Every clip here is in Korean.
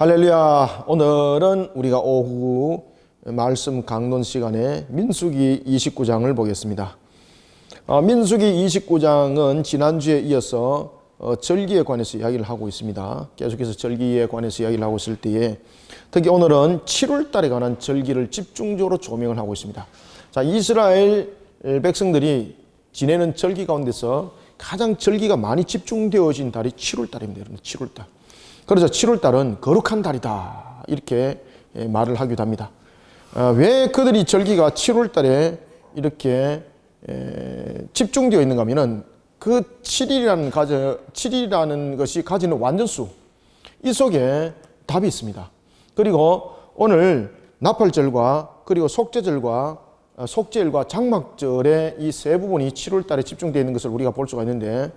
할렐루야. 오늘은 우리가 오후 말씀 강론 시간에 민수기 29장을 보겠습니다. 민수기 29장은 지난주에 이어서 절기에 관해서 이야기를 하고 있습니다. 계속해서 절기에 관해서 이야기를 하고 있을 때에 특히 오늘은 7월 달에 관한 절기를 집중적으로 조명을 하고 있습니다. 자, 이스라엘 백성들이 지내는 절기 가운데서 가장 절기가 많이 집중되어진 달이 7월 달입니다. 여러분, 7월 달. 그래서 7월 달은 거룩한 달이다, 이렇게 말을 하기도 합니다. 왜 그들이 절기가 7월 달에 이렇게 집중되어 있는가 하면은 그 7일이라는 것이 가지는 완전수, 이 속에 답이 있습니다. 그리고 오늘 나팔절과 그리고 속죄절과 속죄일과 장막절의 이 세 부분이 7월 달에 집중되어 있는 것을 우리가 볼 수가 있는데,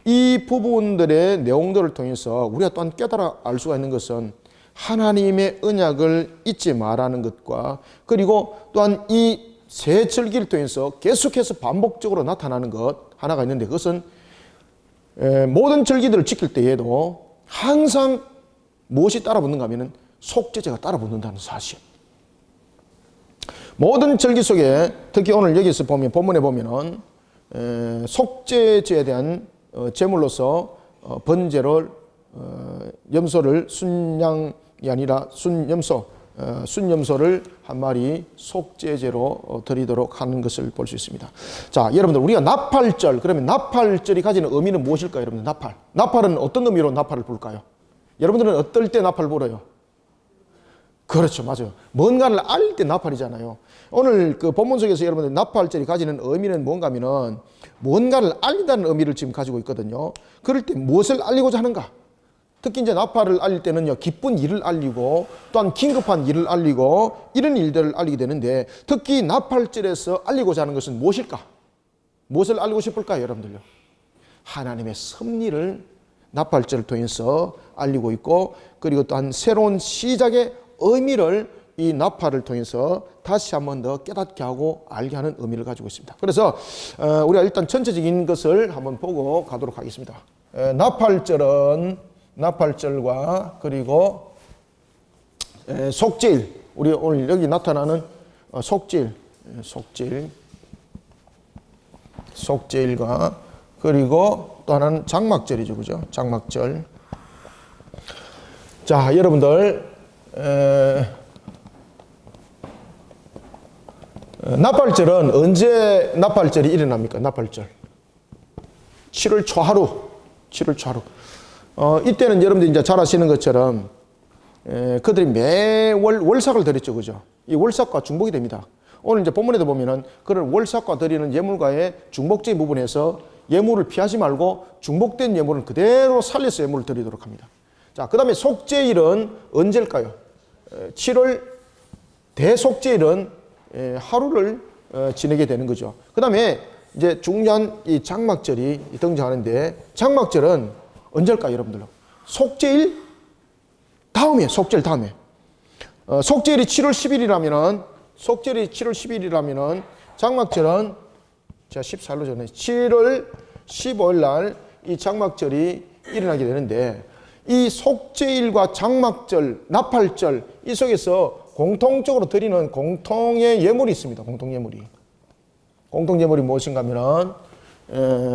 이 부분들의 내용들을 통해서 우리가 또한 깨달아 알 수가 있는 것은 하나님의 언약을 잊지 말라는 것과, 그리고 또한 이 세 절기를 통해서 계속해서 반복적으로 나타나는 것 하나가 있는데, 그것은 모든 절기들을 지킬 때에도 항상 무엇이 따라붙는가 하면 속죄제가 따라붙는다는 사실. 모든 절기 속에 특히 오늘 여기서 보면 본문에 보면은 속죄제에 대한 제물로서 번제를 염소를 순양이 아니라 순염소를 한 마리 속죄제로 드리도록 하는 것을 볼 수 있습니다. 자, 여러분들, 우리가 나팔절, 그러면 나팔절이 가지는 의미는 무엇일까요? 여러분들, 나팔은 어떤 의미로 나팔을 불까요? 여러분들은 어떨 때 나팔을 불어요? 그렇죠, 맞아요. 뭔가를 알릴 때 나팔이잖아요. 오늘 그 본문 속에서 여러분들 나팔절이 가지는 의미는 뭔가 하면은 뭔가를 알린다는 의미를 지금 가지고 있거든요. 그럴 때 무엇을 알리고자 하는가? 특히 이제 나팔을 알릴 때는요, 기쁜 일을 알리고 또한 긴급한 일을 알리고 이런 일들을 알리게 되는데, 특히 나팔절에서 알리고자 하는 것은 무엇일까? 무엇을 알리고 싶을까요, 여러분들요? 하나님의 섭리를 나팔절을 통해서 알리고 있고, 그리고 또한 새로운 시작의 의미를 이 나팔을 통해서 다시 한 번 더 깨닫게 하고 알게 하는 의미를 가지고 있습니다. 그래서 우리가 일단 전체적인 것을 한번 보고 가도록 하겠습니다. 나팔절과 그리고 속죄일, 우리 오늘 여기 나타나는 속죄일과 그리고 또 하나는 장막절이죠, 그죠? 장막절. 자, 여러분들, 나팔절은 언제 나팔절이 일어납니까? 나팔절 7월 초하루. 이때는 여러분들이 이제 잘 아시는 것처럼 그들이 매월 월삭을 드렸죠, 그죠? 이 월삭과 중복이 됩니다. 오늘 이제 본문에도 보면은 그를 월삭과 드리는 예물과의 중복적인 부분에서 예물을 피하지 말고 중복된 예물은 그대로 살려서 예물을 드리도록 합니다. 자, 그 다음에 속죄일은 언제일까요? 7월 대속죄일은 하루를 지내게 되는 거죠. 그 다음에 이제 중요한 이 장막절이 등장하는데, 장막절은 언제일까요, 여러분들? 속죄일 다음에, 속죄일 다음에. 속죄일이 7월 10일이라면은, 장막절은 제가 14일로 전에 7월 15일 날 이 장막절이 일어나게 되는데, 이 속죄일과 장막절, 나팔절, 이 속에서 공통적으로 드리는 공통의 예물이 있습니다. 공통예물이 무엇인가 하면은,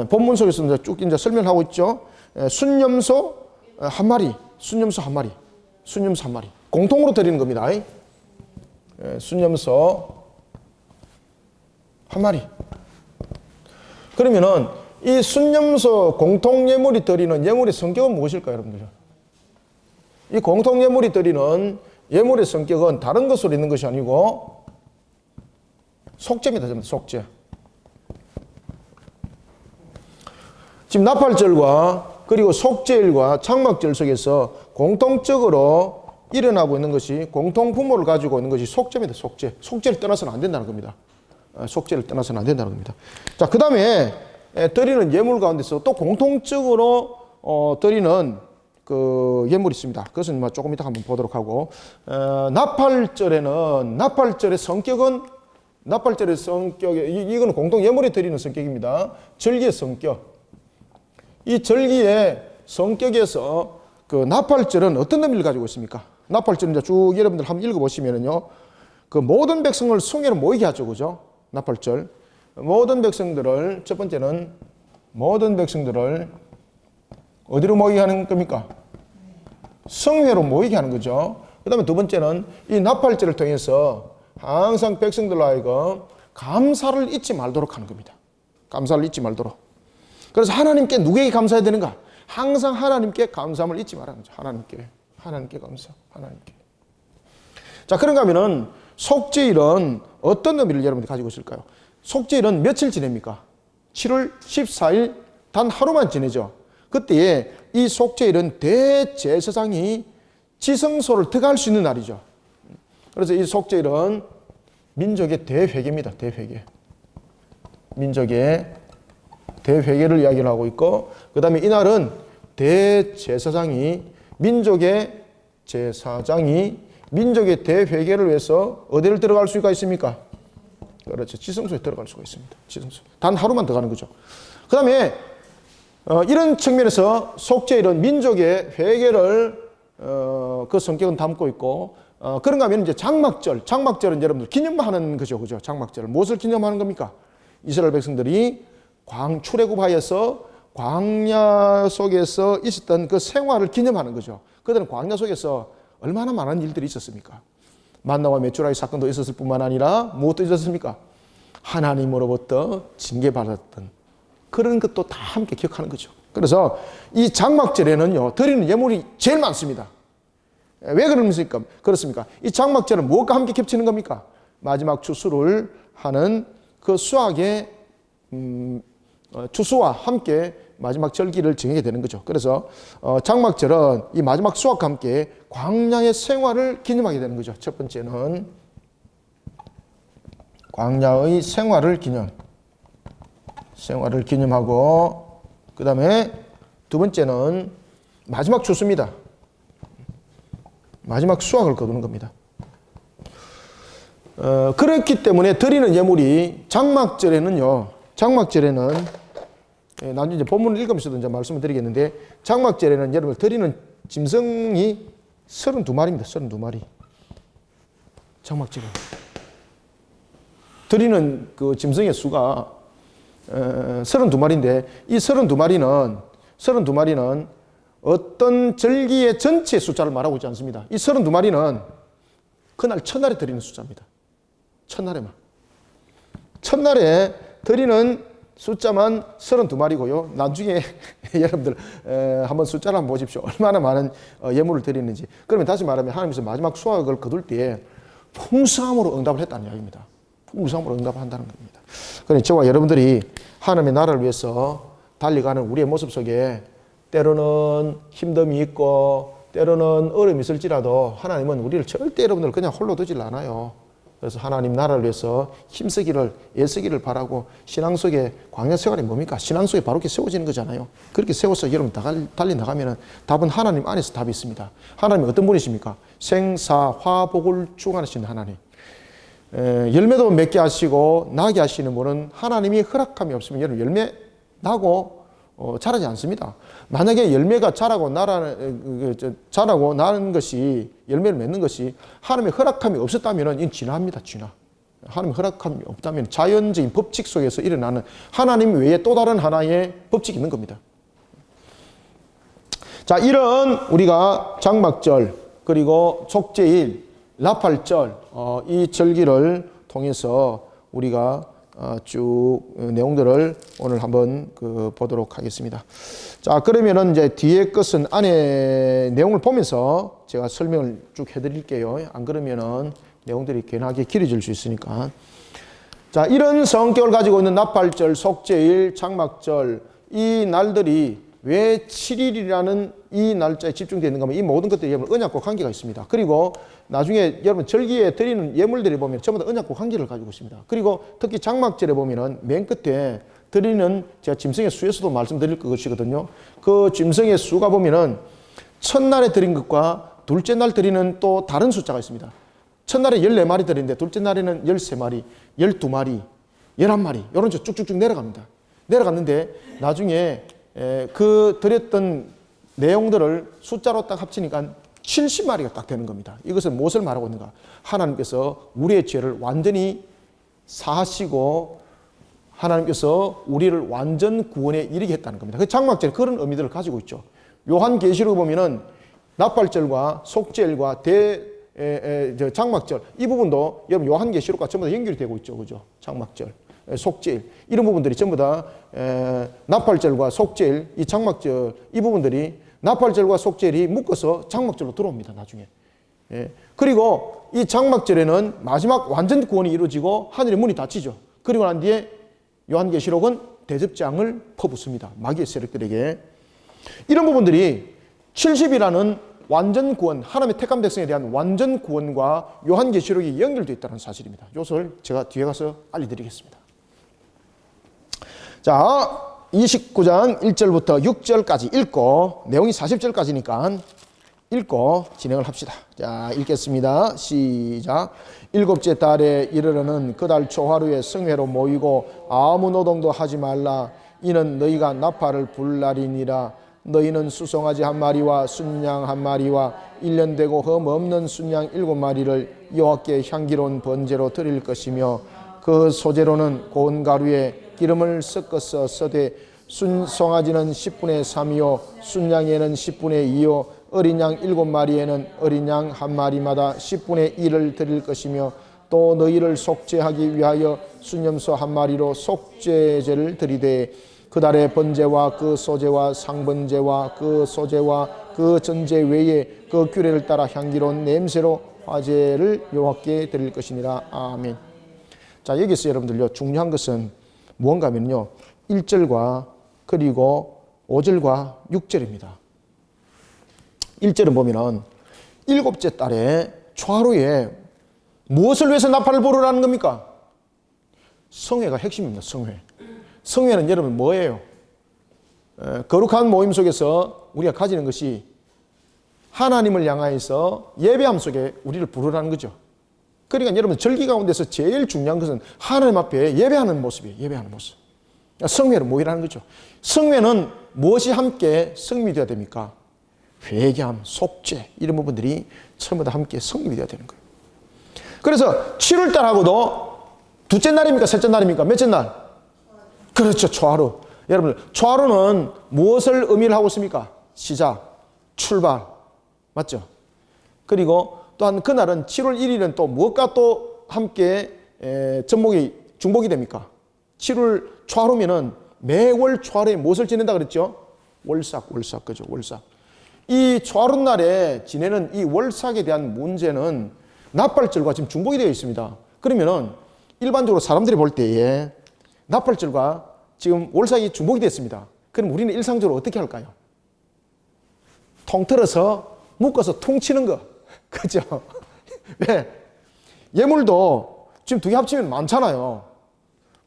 본문 속에서 쭉 이제 설명하고 있죠. 순염소 한 마리. 공통으로 드리는 겁니다. 순염소 한 마리. 그러면은, 이 순염소 공통예물이 드리는 예물의 성격은 무엇일까요, 여러분들? 이 공통예물이 드리는 예물의 성격은 다른 것으로 있는 것이 아니고 속죄입니다. 속죄. 지금 나팔절과 그리고 속죄일과 장막절 속에서 공통적으로 일어나고 있는 것이, 공통 부모를 가지고 있는 것이 속죄입니다. 속죄를 떠나서는 안 된다는 겁니다. 자, 그 다음에 드리는 예물 가운데서 또 공통적으로 드리는 그 예물이 있습니다. 그것은 조금 이따 한번 보도록 하고, 나팔절의 성격은, 이거는 공통 예물에 드리는 성격입니다. 절기의 성격. 이 절기의 성격에서 그 나팔절은 어떤 의미를 가지고 있습니까? 나팔절은 이제 쭉 여러분들 한번 읽어보시면은요, 그 모든 백성을 성회로 모이게 하죠, 그죠? 나팔절. 모든 백성들을, 첫 번째는 모든 백성들을 어디로 모이게 하는 겁니까? 성회로 모이게 하는 거죠. 그 다음에 두 번째는 이 나팔절을 통해서 항상 백성들로 하여금 감사를 잊지 말도록 하는 겁니다. 감사를 잊지 말도록. 그래서 하나님께 누구에게 감사해야 되는가? 항상 하나님께 감사함을 잊지 말라는 거죠. 하나님께 감사, 하나님께. 자, 그런가 하면은 속죄일은 어떤 의미를 여러분이 가지고 있을까요? 속죄일은 며칠 지냅니까? 7월 14일 단 하루만 지내죠. 그때에 이 속죄일은 대제사장이 지성소를 들어갈 수 있는 날이죠. 그래서 이 속죄일은 민족의 대회개입니다. 대회개. 민족의 대회개를 이야기를 하고 있고, 그 다음에 이날은 대제사장이 민족의 제사장이 민족의 대회개를 위해서 어디를 들어갈 수가 있습니까? 그렇죠. 지성소에 들어갈 수가 있습니다. 지성소. 단 하루만 들어가는 거죠. 그 다음에 이런 측면에서 속죄일은 민족의 회개를 그 성격은 담고 있고, 그런가 하면 이제 장막절. 장막절은 여러분들 기념하는 거죠. 그죠? 장막절. 무엇을 기념하는 겁니까? 이스라엘 백성들이 출애굽하여서 광야 속에서 있었던 그 생활을 기념하는 거죠. 그들은 광야 속에서 얼마나 많은 일들이 있었습니까? 만나와 메추라기 사건도 있었을 뿐만 아니라 무엇도 있었습니까? 하나님으로부터 징계받았던 그런 것도 다 함께 기억하는 거죠. 그래서 이 장막절에는요, 드리는 예물이 제일 많습니다. 왜 그렇습니까? 이 장막절은 무엇과 함께 겹치는 겁니까? 마지막 추수를 하는 그 수확의 추수와 함께 마지막 절기를 정하게 되는 거죠. 그래서 장막절은 이 마지막 수확과 함께 광야의 생활을 기념하게 되는 거죠. 첫 번째는 광야의 생활을 기념하고, 그 다음에 두 번째는 마지막 추수입니다. 마지막 수확을 거두는 겁니다. 그렇기 때문에 드리는 예물이 장막절에는 나중에 이제 본문을 읽으면서도 이제 말씀을 드리겠는데, 장막절에는 여러분 드리는 짐승이 32마리입니다. 32마리. 장막절에 드리는 그 짐승의 수가 32마리인데, 이 32마리는 어떤 절기의 전체 숫자를 말하고 있지 않습니다. 이 32마리는 그날 첫날에 드리는 숫자입니다. 첫날에 드리는 숫자만 32마리고요. 나중에 여러분들 한번 숫자를 한번 보십시오. 얼마나 많은 예물을 드리는지. 그러면 다시 말하면 하나님께서 마지막 수확을 거둘 때에 풍성함으로 응답을 했다는 이야기입니다. 풍성함으로 응답을 한다는 겁니다. 그러니 저와 여러분들이 하나님의 나라를 위해서 달려가는 우리의 모습 속에 때로는 힘듦이 있고 때로는 어려움이 있을지라도 하나님은 우리를 절대 여러분들 그냥 홀로 두질 않아요. 그래서 하나님 나라를 위해서 힘쓰기를, 애쓰기를 바라고, 신앙 속에 광야 생활이 뭡니까? 신앙 속에 바로 이렇게 세워지는 거잖아요. 그렇게 세워서 여러분 달리 나가면 답은 하나님 안에서 답이 있습니다. 하나님이 어떤 분이십니까? 생사화복을 주관하시는 하나님. 열매도 맺게 하시고 나게 하시는 분은 하나님이 허락함이 없으면 여러분 열매 나고 자라지 않습니다. 만약에 열매가 자라고 나는 것이, 열매를 맺는 것이 하나님의 허락함이 없었다면 이는 진화합니다. 진화. 하나님의 허락함이 없다면 자연적인 법칙 속에서 일어나는 하나님 외에 또 다른 하나의 법칙이 있는 겁니다. 자, 이런 우리가 장막절, 그리고 속죄일, 나팔절, 이 절기를 통해서 우리가 쭉 내용들을 오늘 한번 보도록 하겠습니다. 자, 그러면은 이제 뒤에 것은 안에 내용을 보면서 제가 설명을 쭉 해드릴게요. 안 그러면은 내용들이 괜하게 길어질 수 있으니까. 자, 이런 성격을 가지고 있는 나팔절, 속죄일, 장막절, 이 날들이 왜 7일이라는 이 날짜에 집중되어 있는가 하면 이 모든 것들이 여러분 언약과 관계가 있습니다. 그리고 나중에 여러분 절기에 드리는 예물들이 보면 전부 다 언약과 관계를 가지고 있습니다. 그리고 특히 장막절에 보면은 맨 끝에 드리는 제가 짐승의 수에서도 말씀드릴 것이거든요. 그 짐승의 수가 보면은 첫날에 드린 것과 둘째 날 드리는 또 다른 숫자가 있습니다. 첫날에 14마리 드리는데 둘째 날에는 13마리, 12마리, 11마리 이런 식으로 쭉쭉쭉 내려갑니다. 내려갔는데 나중에 그 드렸던 내용들을 숫자로 딱 합치니까 70마리가 딱 되는 겁니다. 이것은 무엇을 말하고 있는가? 하나님께서 우리의 죄를 완전히 사하시고 하나님께서 우리를 완전 구원에 이르게 했다는 겁니다. 그 장막절이 그런 의미들을 가지고 있죠. 요한계시록에 보면은 나팔절과 속죄일과 장막절 이 부분도 여러분 요한계시록과 전부 다 연결이 되고 있죠. 그죠? 장막절, 속죄일 이런 부분들이 전부 다 나팔절과 속죄일, 이 장막절 이 부분들이 나팔절과 속죄일이 묶어서 장막절로 들어옵니다. 나중에. 그리고 이 장막절에는 마지막 완전 구원이 이루어지고 하늘의 문이 닫히죠. 그리고 난 뒤에 요한계시록은 대접장을 퍼붓습니다. 마귀의 세력들에게. 이런 부분들이 70이라는 완전 구원, 하나님의 택한 백성에 대한 완전 구원과 요한계시록이 연결되어 있다는 사실입니다. 이것을 제가 뒤에 가서 알려드리겠습니다. 자, 29장 1절부터 6절까지 읽고 내용이 40절까지니까 읽고 진행을 합시다. 자, 읽겠습니다. 시작. 일곱째 달에 이르러는 그달 초하루에 성회로 모이고 아무 노동도 하지 말라. 이는 너희가 나팔을 불 날이니라. 너희는 수송아지 한 마리와 순양 한 마리와 1년 되고 흠 없는 순양 7마리를 여호와께 향기로운 번제로 드릴 것이며 그 소재로는 고운 가루에 기름을 섞어서 써되 순송아지는 10분의 3이요 순양에는 10분의 2요 어린 양 7마리에는 어린 양 한 마리마다 10분의 1을 드릴 것이며 또 너희를 속죄하기 위하여 순염소 한 마리로 속죄제를 드리되 그 달의 번제와 그 소제와 상번제와 그 소제와 그 전제 외에 그 규례를 따라 향기로운 냄새로 화제를 여호와께 드릴 것이니라. 아멘. 자, 여기서 여러분들요 중요한 것은 무언가 하면요 1절과 그리고 5절과 6절입니다. 1절은 보면은 일곱째 달에 초하루에 무엇을 위해서 나팔을 부르라는 겁니까? 성회가 핵심입니다. 성회. 성회는 여러분 뭐예요? 거룩한 모임 속에서 우리가 가지는 것이 하나님을 향하여서 예배함 속에 우리를 부르라는 거죠. 그러니까 여러분 절기 가운데서 제일 중요한 것은 하나님 앞에 예배하는 모습이에요. 예배하는 모습. 성회는 뭐이라는 거죠? 성회는 무엇이 함께 성립이 되어야 됩니까? 회개함, 속죄 이런 부분들이 전부 다 함께 성립이 되어야 되는 거예요. 그래서 7월달하고도 둘째 날입니까? 셋째 날입니까? 몇째 날? 그렇죠. 초하루. 여러분 초하루는 무엇을 의미를 하고 있습니까? 시작, 출발. 맞죠? 그리고 또한 그날은 7월 1일은 또 무엇과 또 함께 중복이 됩니까? 7월 초하루면은 매월 초하루에 무엇을 지낸다 그랬죠? 월삭, 그죠? 월삭. 이 초하루 날에 지내는 이 월삭에 대한 문제는 나팔절과 지금 중복이 되어 있습니다. 그러면은 일반적으로 사람들이 볼 때에 나팔절과 지금 월삭이 중복이 됐습니다. 그럼 우리는 일상적으로 어떻게 할까요? 통틀어서 묶어서 퉁치는 거. 그죠? 왜? 예물도 지금 두 개 합치면 많잖아요.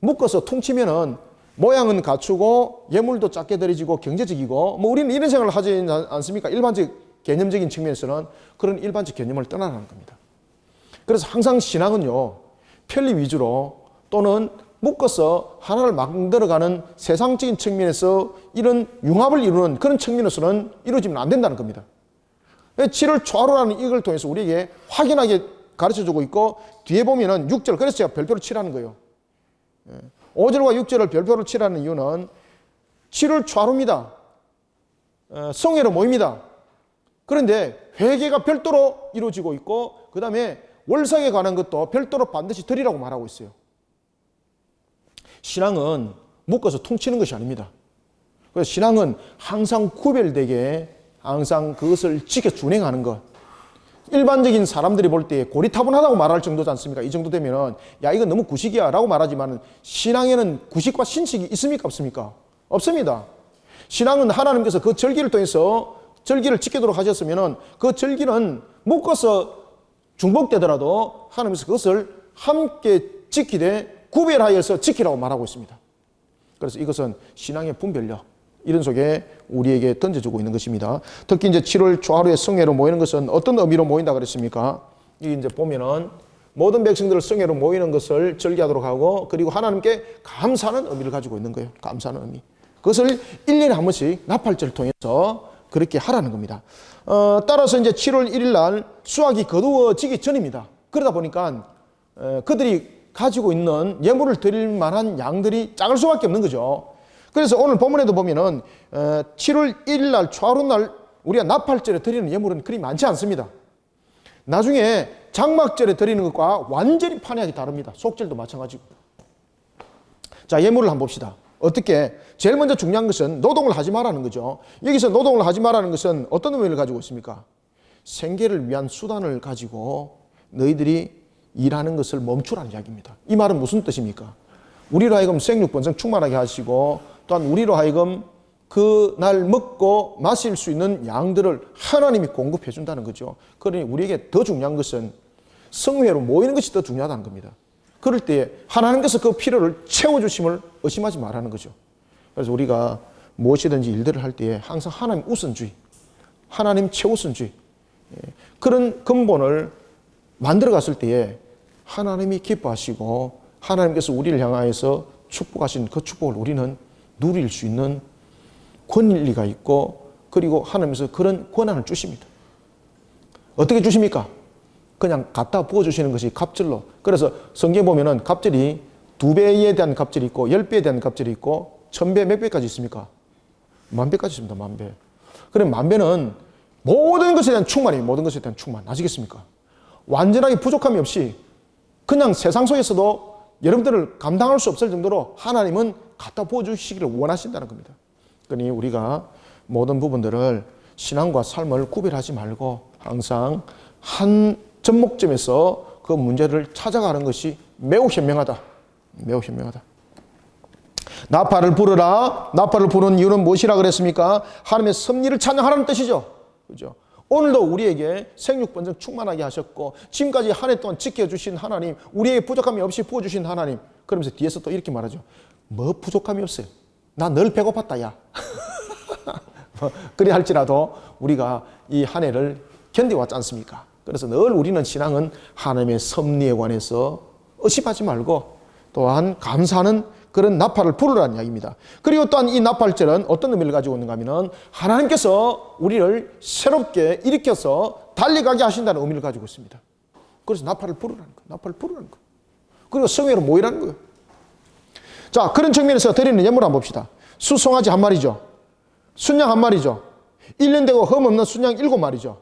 묶어서 퉁치면은 모양은 갖추고 예물도 작게 드려지고 경제적이고 뭐 우리는 이런 생각을 하지 않습니까? 일반적 개념적인 측면에서는 그런 일반적 개념을 떠나는 겁니다. 그래서 항상 신앙은요 편리 위주로 또는 묶어서 하나를 만들어가는 세상적인 측면에서 이런 융합을 이루는 그런 측면에서는 이루어지면 안 된다는 겁니다. 7월 초하루라는 이걸 통해서 우리에게 확연하게 가르쳐주고 있고 뒤에 보면은 6절 그래서 제가 별표를 치라는 거예요. 5절과 6절을 별표를 치라는 이유는 7월 초하루입니다. 성회로 모입니다. 그런데 회개가 별도로 이루어지고 있고 그 다음에 월삭에 관한 것도 별도로 반드시 드리라고 말하고 있어요. 신앙은 묶어서 퉁치는 것이 아닙니다. 그래서 신앙은 항상 구별되게 항상 그것을 지켜 준행하는 것. 일반적인 사람들이 볼 때 고리타분하다고 말할 정도지 않습니까? 이 정도 되면은 야 이건 너무 구식이야 라고 말하지만 신앙에는 구식과 신식이 있습니까? 없습니까? 없습니다. 신앙은 하나님께서 그 절기를 통해서 절기를 지키도록 하셨으면은 그 절기는 묶어서 중복되더라도 하나님께서 그것을 함께 지키되 구별하여서 지키라고 말하고 있습니다. 그래서 이것은 신앙의 분별력 이런 속에 우리에게 던져주고 있는 것입니다. 특히 이제 7월 초하루에 성회로 모이는 것은 어떤 의미로 모인다 그랬습니까? 이게 이제 보면은 모든 백성들을 성회로 모이는 것을 절기하도록 하고 그리고 하나님께 감사하는 의미를 가지고 있는 거예요. 감사하는 의미. 그것을 1년에 한 번씩 나팔절을 통해서 그렇게 하라는 겁니다. 따라서 이제 7월 1일 날 수확이 거두어지기 전입니다. 그러다 보니까 그들이 가지고 있는 예물을 드릴 만한 양들이 작을 수밖에 없는 거죠. 그래서 오늘 본문에도 보면은 7월 1일 날 초하루 날 우리가 나팔절에 드리는 예물은 그리 많지 않습니다. 나중에 장막절에 드리는 것과 완전히 판이하게 다릅니다. 속절도 마찬가지고. 자, 예물을 한번 봅시다. 어떻게? 제일 먼저 중요한 것은 노동을 하지 말라는 거죠. 여기서 노동을 하지 말라는 것은 어떤 의미를 가지고 있습니까? 생계를 위한 수단을 가지고 너희들이 일하는 것을 멈추라는 이야기입니다. 이 말은 무슨 뜻입니까? 우리로 하여금 생육번성 충만하게 하시고 또한 우리로 하여금 그날 먹고 마실 수 있는 양들을 하나님이 공급해 준다는 거죠. 그러니 우리에게 더 중요한 것은 성회로 모이는 것이 더 중요하다는 겁니다. 그럴 때 하나님께서 그 필요를 채워주심을 의심하지 말라는 거죠. 그래서 우리가 무엇이든지 일들을 할 때에 항상 하나님 우선주의, 하나님 최우선주의, 그런 근본을 만들어 갔을 때에 하나님이 기뻐하시고 하나님께서 우리를 향하여서 축복하신 그 축복을 우리는 누릴 수 있는 권리가 있고, 그리고 하나님께서 그런 권한을 주십니다. 어떻게 주십니까? 그냥 갖다 부어주시는 것이 갑절로. 그래서 성경에 보면은 갑절이 2배에 대한 갑절이 있고 10배에 대한 갑절이 있고 1000배 몇 배까지 있습니까? 10,000배까지 있습니다. 10,000배. 그럼 10,000배는 모든 것에 대한 충만이에요. 모든 것에 대한 충만. 아시겠습니까? 완전하게 부족함이 없이 그냥 세상 속에서도 여러분들을 감당할 수 없을 정도로 하나님은 갖다 부어주시기를 원하신다는 겁니다. 그러니 우리가 모든 부분들을 신앙과 삶을 구별하지 말고 항상 한 접목점에서 그 문제를 찾아가는 것이 매우 현명하다. 매우 현명하다. 나팔을 부르라. 나팔을 부르는 이유는 무엇이라 그랬습니까? 하나님의 섭리를 찬양하라는 뜻이죠. 그죠? 오늘도 우리에게 생육번성 충만하게 하셨고 지금까지 한 해 동안 지켜주신 하나님, 우리에게 부족함이 없이 부어주신 하나님. 그러면서 뒤에서 또 이렇게 말하죠. 뭐 부족함이 없어요. 나 늘 배고팠다 야. 그리 할지라도 우리가 이 한 해를 견뎌왔지 않습니까? 그래서 늘 우리는 신앙은 하나님의 섭리에 관해서 의심하지 말고 또한 감사하는 그런 나팔을 부르라는 이야기입니다. 그리고 또한 이 나팔절은 어떤 의미를 가지고 있는가 하면 하나님께서 우리를 새롭게 일으켜서 달려가게 하신다는 의미를 가지고 있습니다. 그래서 나팔을 부르라는 거예요. 나팔을 부르라는 거예요. 그리고 성회로 모이라는 거예요. 자, 그런 측면에서 드리는 예물 한번 봅시다. 수송아지 한 마리죠. 순양 한 마리죠. 1년 되고 흠 없는 순양 7마리죠.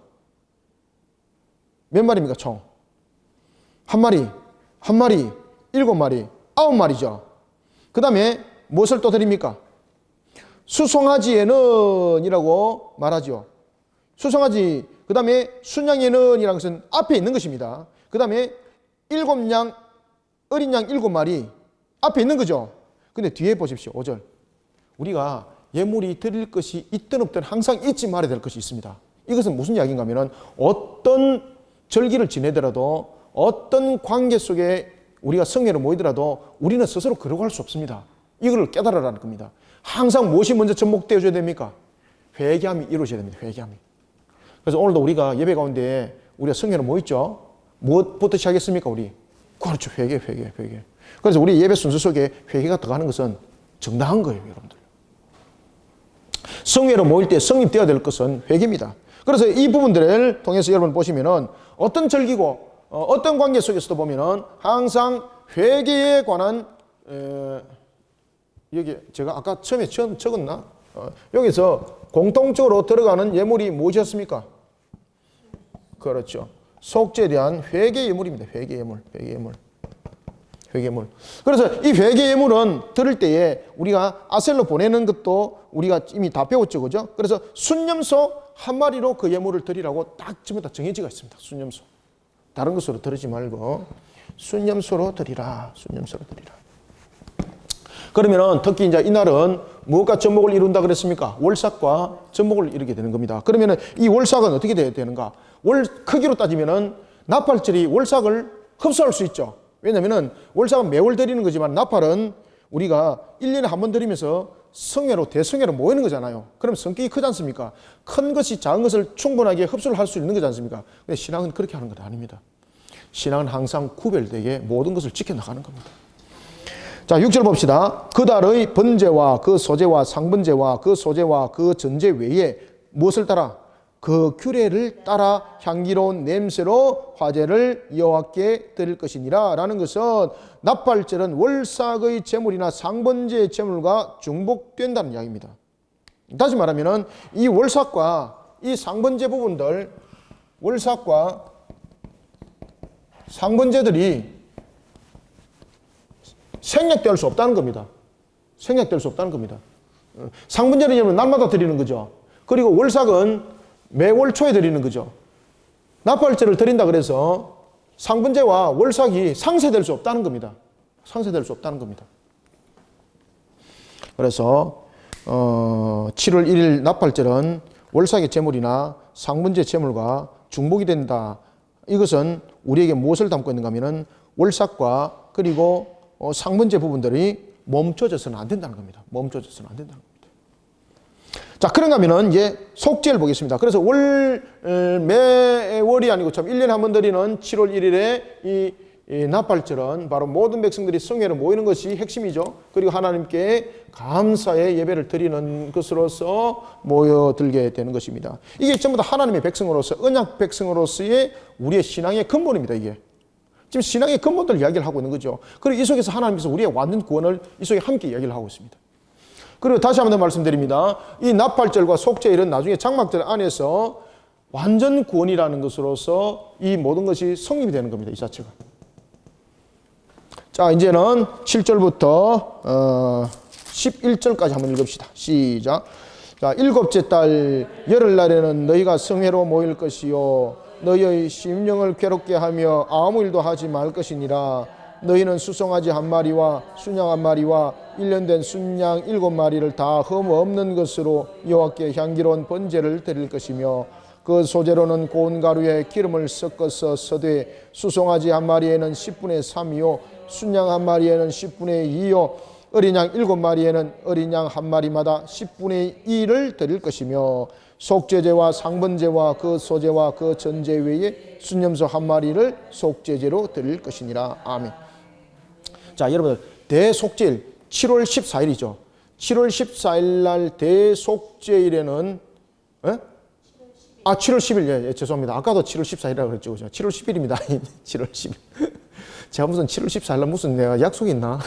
몇 마리입니까, 총? 한 마리, 7마리, 9마리죠. 그 다음에 무엇을 또 드립니까? 수송아지에는 이라고 말하죠. 수송아지, 그 다음에 순양에는 이라는 것은 앞에 있는 것입니다. 그 다음에 7양, 어린 양 7마리, 앞에 있는 거죠. 근데 뒤에 보십시오. 5절. 우리가 예물이 드릴 것이 있든 없든 항상 잊지 말아야 될 것이 있습니다. 이것은 무슨 이야기인가 하면 어떤 절기를 지내더라도 어떤 관계 속에 우리가 성회로 모이더라도 우리는 스스로 걸어갈 수 없습니다. 이걸 깨달으라는 겁니다. 항상 무엇이 먼저 접목되어줘야 됩니까? 회개함이 이루어져야 됩니다. 회개함이. 그래서 오늘도 우리가 예배 가운데 우리가 성회로 모였죠. 무엇부터 시작했습니까? 우리? 그렇죠. 회개. 그래서 우리 예배 순서 속에 회개가 들어가는 것은 정당한 거예요. 여러분들. 성회로 모일 때 성립되어야 될 것은 회개입니다. 그래서 이 부분들을 통해서 여러분 보시면은 어떤 절기고 어떤 관계 속에서도 보면은 항상 회개에 관한 여기 제가 아까 처음에 적었나? 여기서 공통적으로 들어가는 예물이 무엇이었습니까? 그렇죠. 속죄에 대한 회개 예물입니다. 회개 예물. 그래서 이 회개 예물은 들을 때에 우리가 아셀로 보내는 것도 우리가 이미 다 배웠죠. 그죠? 그래서 순념소 한 마리로 그 예물을 드리라고 딱 전부 다 정해지가 있습니다. 순념소. 다른 것으로 드리지 말고 순념소로 드리라. 그러면은 특히 이제 이날은 무엇과 접목을 이룬다 그랬습니까? 월삭과 접목을 이루게 되는 겁니다. 그러면은 이 월삭은 어떻게 돼야 되는가? 크기로 따지면은 나팔절이 월삭을 흡수할 수 있죠. 왜냐면은 월삭은 매월 드리는 거지만 나팔은 우리가 1년에 한 번 드리면서 성회로 대성회로 모이는 거잖아요. 그럼 성격이 크지 않습니까? 큰 것이 작은 것을 충분하게 흡수를 할 수 있는 거지 않습니까? 근데 신앙은 그렇게 하는 것 아닙니다. 신앙은 항상 구별되게 모든 것을 지켜나가는 겁니다. 자, 6절 봅시다. 그 달의 번제와 그 소제와 상번제와 그 소제와 그 전제 외에 무엇을 따라? 그 규례를 따라 향기로운 냄새로 화제를 여호와께 드릴 것이니라 라는 것은 나팔절은 월삭의 제물이나 상번제의 제물과 중복된다는 이야기입니다. 다시 말하면 이 월삭과 이 상번제 부분들, 월삭과 상번제들이 생략될 수 없다는 겁니다. 생략될 수 없다는 겁니다. 상번제는 날마다 드리는 거죠. 그리고 월삭은 매월 초에 드리는 거죠. 나팔절을 드린다 그래서 상번제와 월삭이 상쇄될 수 없다는 겁니다. 상쇄될 수 없다는 겁니다. 그래서 7월 1일 나팔절은 월삭의 제물이나 상번제 제물과 중복이 된다. 이것은 우리에게 무엇을 담고 있는가 하면은 월삭과 그리고 상번제 부분들이 멈춰져서는 안 된다는 겁니다. 멈춰져서는 안 된다는 겁니다. 자, 그런가 하면은 이제 속죄를 보겠습니다. 그래서 매월이 아니고 참 1년에 한 번 드리는 7월 1일에 이 나팔절은 바로 모든 백성들이 성회로 모이는 것이 핵심이죠. 그리고 하나님께 감사의 예배를 드리는 것으로서 모여들게 되는 것입니다. 이게 전부 다 하나님의 백성으로서, 언약 백성으로서의 우리의 신앙의 근본입니다. 이게 지금 신앙의 근본들 이야기를 하고 있는 거죠. 그리고 이 속에서 하나님께서 우리의 완전 구원을 이 속에 함께 이야기를 하고 있습니다. 그리고 다시 한번 더 말씀드립니다. 이 나팔절과 속죄일은 나중에 장막절 안에서 완전 구원이라는 것으로서 이 모든 것이 성립이 되는 겁니다. 이 자체가. 자, 이제는 7절부터 11절까지 한번 읽읍시다. 시작. 자, 일곱째 달 열흘날에는 너희가 성회로 모일 것이요 너희의 심령을 괴롭게 하며 아무 일도 하지 말 것이니라. 너희는 수송아지 한 마리와 순양 한 마리와 1년 된 순양 7마리를 다 흠 없는 것으로 여호와께 향기로운 번제를 드릴 것이며 그 소재로는 고운 가루에 기름을 섞어서 서되 수송아지 한 마리에는 10분의 3이요 순양 한 마리에는 10분의 2요 어린 양 7마리에는 어린 양 한 마리마다 10분의 2를 드릴 것이며 속죄제와 상번제와 그 소제와 그 전제 외에 순염소 한 마리를 속죄제로 드릴 것이니라. 아멘. 자, 여러분 대속죄일 7월 14일이죠. 7월 14일 날 대속죄일에는 7월 10일 예, 죄송합니다. 아까도 7월 14일이라고 그랬죠. 그죠? 7월 10일입니다. 7월 10일. 제가 무슨 7월 14일 날 무슨 내가 약속이 있나?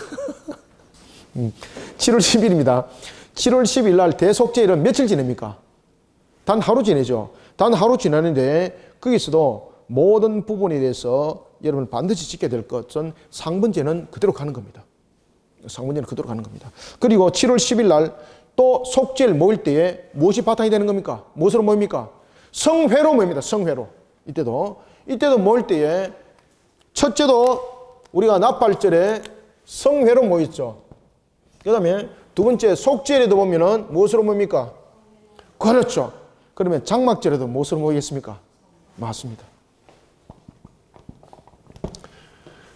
7월 10일입니다. 7월 10일 날 대속죄일은 며칠 지냅니까? 단 하루 지내죠. 단 하루 지나는데 거기서도 모든 부분에 대해서 여러분 반드시 지켜야 될 것은 상번제는 그대로 가는 겁니다. 상번제는 그대로 가는 겁니다. 그리고 7월 10일 날 또 속죄일 모일 때에 무엇이 바탕이 되는 겁니까? 무엇으로 모입니까? 성회로 모입니다. 성회로. 이때도 모일 때에 첫째도 우리가 나팔절에 성회로 모였죠. 그 다음에 두 번째 속죄일에도 보면은 무엇으로 모입니까? 그렇죠. 그러면 장막절에도 무엇으로 모이겠습니까? 맞습니다.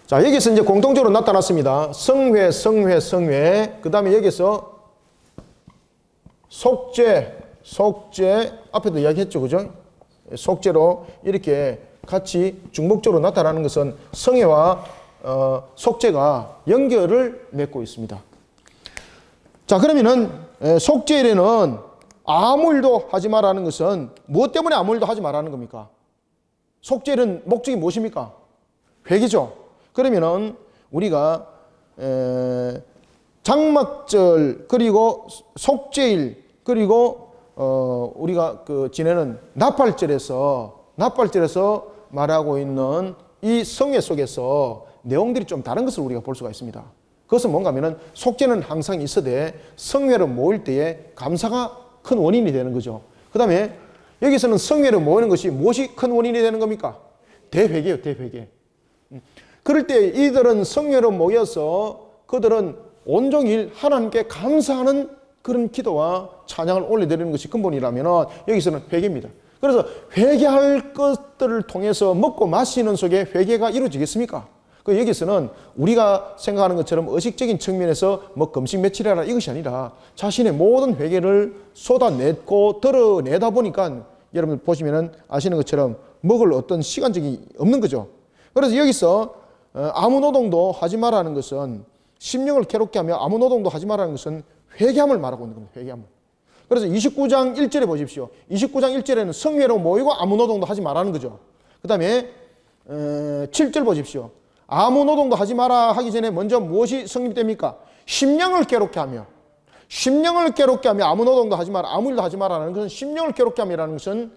자, 여기서 이제 공통적으로 나타났습니다. 성회. 그 다음에 여기서 속죄 앞에도 이야기했죠, 그죠? 속죄로 이렇게 같이 중복적으로 나타나는 것은 성회와 속죄가 연결을 맺고 있습니다. 자, 그러면은 속죄일에는 아무 일도 하지 말라는 것은 무엇 때문에 아무 일도 하지 말라는 겁니까? 속죄일은 목적이 무엇입니까? 회개죠. 그러면은 우리가 장막절 그리고 속죄일 그리고 우리가 지내는 나팔절에서 말하고 있는 이 성회 속에서 내용들이 좀 다른 것을 우리가 볼 수가 있습니다. 그것은 뭔가 하면은 속죄는 항상 있어대 성회로 모일 때에 감사가 큰 원인이 되는 거죠. 그 다음에 여기서는 성회로 모이는 것이 무엇이 큰 원인이 되는 겁니까? 대회개요, 대회개. 그럴 때 이들은 성회로 모여서 그들은 온종일 하나님께 감사하는 그런 기도와 찬양을 올려드리는 것이 근본이라면 여기서는 회개입니다. 그래서 회개할 것들을 통해서 먹고 마시는 속에 회개가 이루어지겠습니까? 그 여기서는 우리가 생각하는 것처럼 의식적인 측면에서 뭐 금식 며칠이라 이것이 아니라 자신의 모든 회개를 쏟아내고 드러내다 보니까 여러분 보시면은 아시는 것처럼 먹을 어떤 시간적이 없는 거죠. 그래서 여기서 아무 노동도 하지 말라는 것은 심령을 괴롭게 하며 아무 노동도 하지 말라는 것은 회개함을 말하고 있는 겁니다. 회개함을. 그래서 29장 1절에 보십시오. 29장 1절에는 성회로 모이고 아무 노동도 하지 말라는 거죠. 그 다음에 7절 보십시오. 아무 노동도 하지 마라 하기 전에 먼저 무엇이 성립됩니까? 심령을 괴롭게 하며, 심령을 괴롭게 하며 아무 노동도 하지 마라, 아무 일도 하지 마라는 것은 심령을 괴롭게 함이라는 것은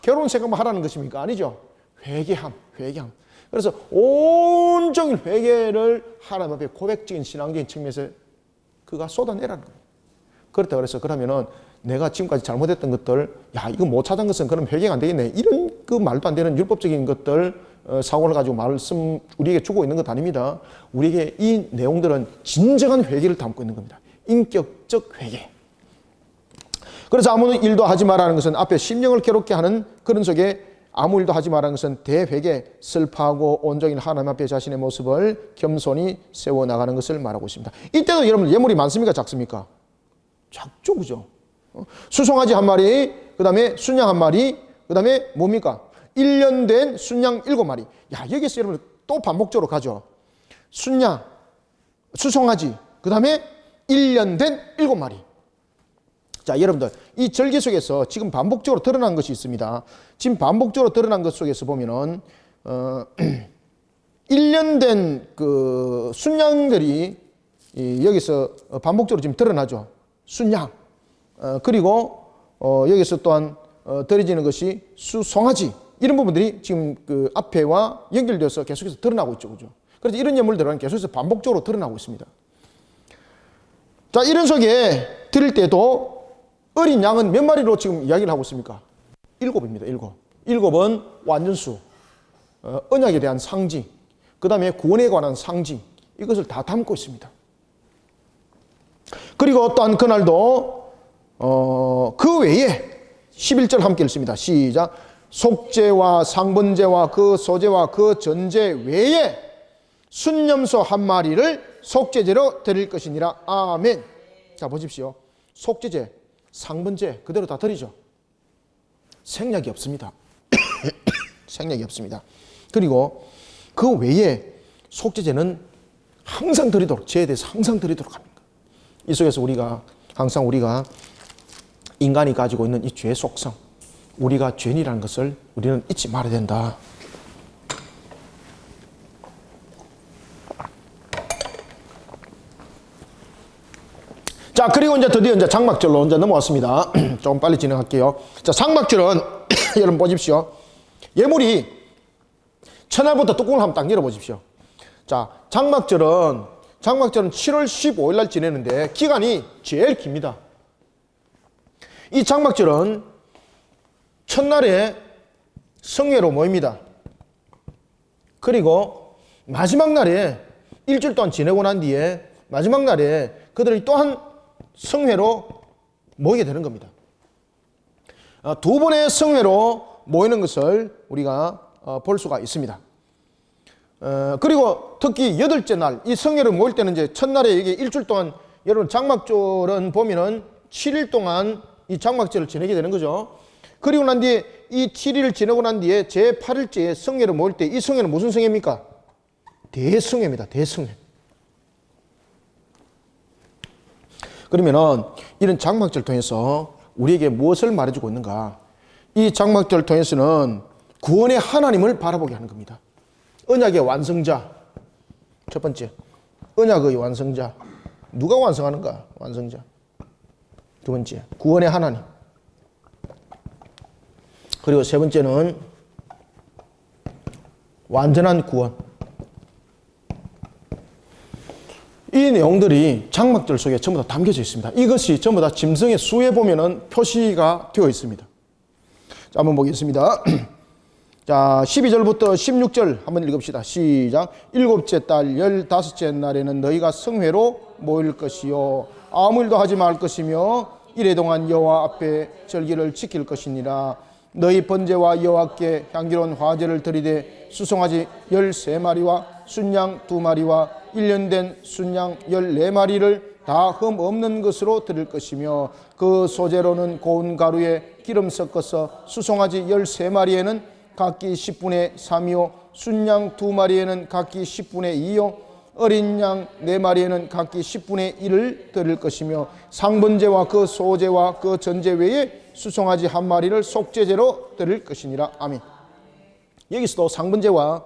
괴로운 생각만 하라는 것입니까? 아니죠. 회개함. 그래서 온종일 회개를 하나님 앞에 고백적인 신앙적인 측면에서 그가 쏟아내라는 거예요. 그렇다 그래서 그러면은 내가 지금까지 잘못했던 것들, 야, 이거 못 찾은 것은 그럼 회개가 안 되겠네. 이런 그 말도 안 되는 율법적인 것들, 사고를 가지고 말씀 우리에게 주고 있는 것 아닙니다. 우리에게 이 내용들은 진정한 회개를 담고 있는 겁니다. 인격적 회개. 그래서 아무 일도 하지 말라는 것은 앞에 심령을 괴롭게 하는 그런 속에 아무 일도 하지 말라는 것은 대회개, 슬퍼하고 온종일 하나님 앞에 자신의 모습을 겸손히 세워나가는 것을 말하고 있습니다. 이때도 여러분 예물이 많습니까? 작습니까? 작죠, 그죠? 수송아지 한 마리, 그 다음에 순양 한 마리, 그 다음에 뭡니까? 1년 된 순양 7마리. 야, 여기서 여러분 또 반복적으로 가죠. 순양, 수송아지, 그 다음에 1년 된 7마리. 자, 여러분들, 이 절기 속에서 지금 반복적으로 드러난 것이 있습니다. 지금 반복적으로 드러난 것 속에서 보면은, 1년 된 그 순양들이 여기서 반복적으로 지금 드러나죠. 순양. 그리고, 여기서 또한 드려지는 것이 수송아지. 이런 부분들이 지금 그 앞에와 연결되어서 계속해서 드러나고 있죠. 그죠? 그래서 이런 예물들은 계속해서 반복적으로 드러나고 있습니다. 자, 이런 속에 드릴 때도 어린 양은 몇 마리로 지금 이야기를 하고 있습니까? 7입니다. 7. 7은 완전수, 언약에 대한 상징, 그 다음에 구원에 관한 상징, 이것을 다 담고 있습니다. 그리고 또한 그날도 그 외에 11절 함께 읽습니다. 시작. 속죄와 상번제와 그 소제와 그 전제 외에 순념소 한 마리를 속죄제로 드릴 것이니라. 아멘. 자, 보십시오. 속죄제, 상번제 그대로 다 드리죠. 생략이 없습니다. 생략이 없습니다. 그리고 그 외에 속죄제는 항상 드리도록, 죄에 대해서 항상 드리도록 합니다. 이 속에서 항상 우리가 인간이 가지고 있는 이 죄의 속성, 우리가 죄인이라는 것을 우리는 잊지 말아야 된다. 자, 그리고 이제 드디어 이제 장막절로 이제 넘어왔습니다. 좀 빨리 진행할게요. 자, 장막절은 여러분 보십시오. 예물이 첫날부터 뚜껑을 한번 딱 열어보십시오. 자, 장막절은 7월 15일 날 지내는데 기간이 제일 깁니다. 이 장막절은 첫날에 성회로 모입니다. 그리고 마지막 날에 일주일 동안 지내고 난 뒤에 마지막 날에 그들이 또한 성회로 모이게 되는 겁니다. 두 번의 성회로 모이는 것을 우리가 볼 수가 있습니다. 그리고 특히 8째 날, 이 성회를 모일 때는 이제 첫날에 이게 일주일 동안, 여러분 장막절은 보면은 7일 동안 이 장막절을 지내게 되는 거죠. 그리고 난 뒤에 이 7일을 지내고 난 뒤에 제 8일째에 성회를 모일 때 이 성회는 무슨 성회입니까? 대성회입니다. 대성회. 그러면은 이런 장막절을 통해서 우리에게 무엇을 말해주고 있는가? 이 장막절을 통해서는 구원의 하나님을 바라보게 하는 겁니다. 언약의 완성자. 첫 번째, 언약의 완성자. 누가 완성하는가? 완성자. 두 번째, 구원의 하나님. 그리고 세 번째는 완전한 구원. 이 내용들이 장막절 속에 전부 다 담겨져 있습니다. 이것이 전부 다 짐승의 수에 보면은 표시가 되어 있습니다. 자, 한번 보겠습니다. 자, 12절부터 16절 한번 읽읍시다. 시작. 7째 달 15째 날에는 너희가 성회로 모일 것이요 아무 일도 하지 말 것이며 이래 동안 여호와 앞에 절기를 지킬 것이니라. 너희 번제와 여호와께 향기로운 화제를 드리되 수송아지 13마리와 순양 2마리와 1년 된 순양 14마리를 다 흠 없는 것으로 드릴 것이며 그 소재로는 고운 가루에 기름 섞어서 수송아지 13마리에는 각기 10분의 3이요 순양 2마리에는 각기 10분의 2요 어린 양 4마리에는 각기 10분의 1을 드릴 것이며 상번제와 그 소제와 그 전제 외에 수송아지 1마리를 속죄제로 드릴 것이니라. 아멘. 여기서도 상번제와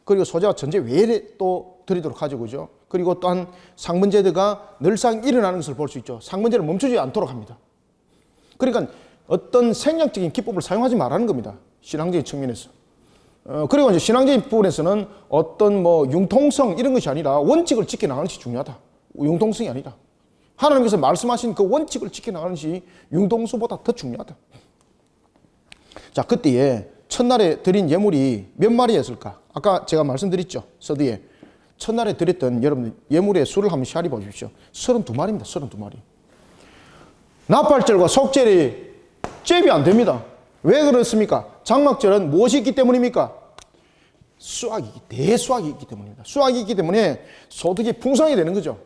그리고 소제와 전제 외에 또 드리도록 하죠. 그죠? 그리고 또한 상번제가 늘상 일어나는 것을 볼 수 있죠. 상번제를 멈추지 않도록 합니다. 그러니까 어떤 생략적인 기법을 사용하지 말라는 겁니다. 신앙적인 측면에서. 그리고 이제 신앙적인 부분에서는 어떤 뭐 융통성 이런 것이 아니라 원칙을 지켜나가는 것이 중요하다. 융통성이 아니라. 하나님께서 말씀하신 그 원칙을 지켜나가는 것이 융통성보다 더 중요하다. 자, 그때에 첫날에 드린 예물이 몇 마리였을까? 아까 제가 말씀드렸죠. 서두에. 첫날에 드렸던 여러분 예물의 수를 한번 샤리 보십시오. 32마리입니다. 32마리. 나팔절과 속절이 잽이 안 됩니다. 왜 그렇습니까? 장막절은 무엇이 있기 때문입니까? 대수확이 있기 때문입니다. 수확이 있기 때문에 소득이 풍성하게 되는 거죠.